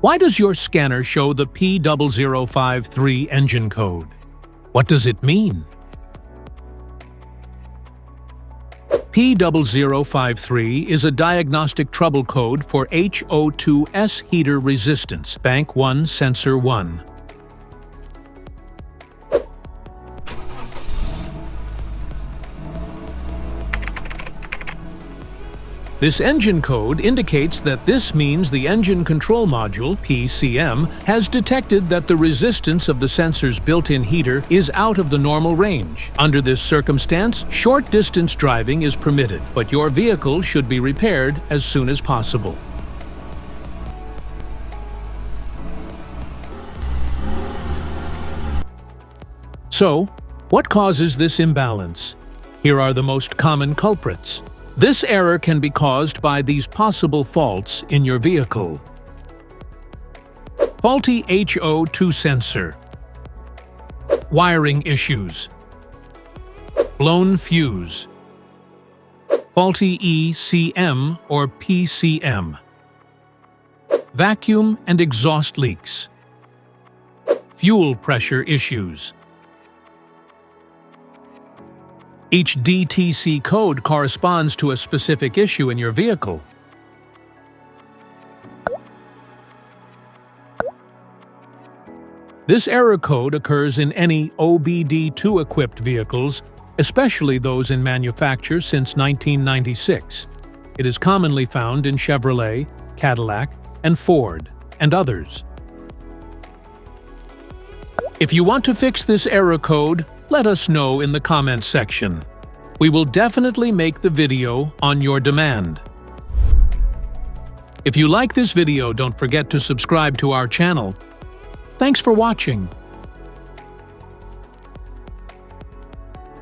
Why does your scanner show the P0053 engine code? What does it mean? P0053 is a diagnostic trouble code for HO2S Heater Resistance, Bank 1 Sensor 1. This engine code indicates that this means the engine control module, PCM, has detected that the resistance of the sensor's built-in heater is out of the normal range. Under this circumstance, short-distance driving is permitted, but your vehicle should be repaired as soon as possible. So, what causes this imbalance? Here are the most common culprits. This error can be caused by these possible faults in your vehicle. Faulty HO2 sensor. Wiring issues. Blown fuse. Faulty ECM or PCM. Vacuum and exhaust leaks. Fuel pressure issues. Each DTC code corresponds to a specific issue in your vehicle. This error code occurs in any OBD2-equipped vehicles, especially those in manufacture since 1996. It is commonly found in Chevrolet, Cadillac, and Ford, and others. If you want to fix this error code, let us know in the comments section. We will definitely make the video on your demand. If you like this video, don't forget to subscribe to our channel. Thanks for watching.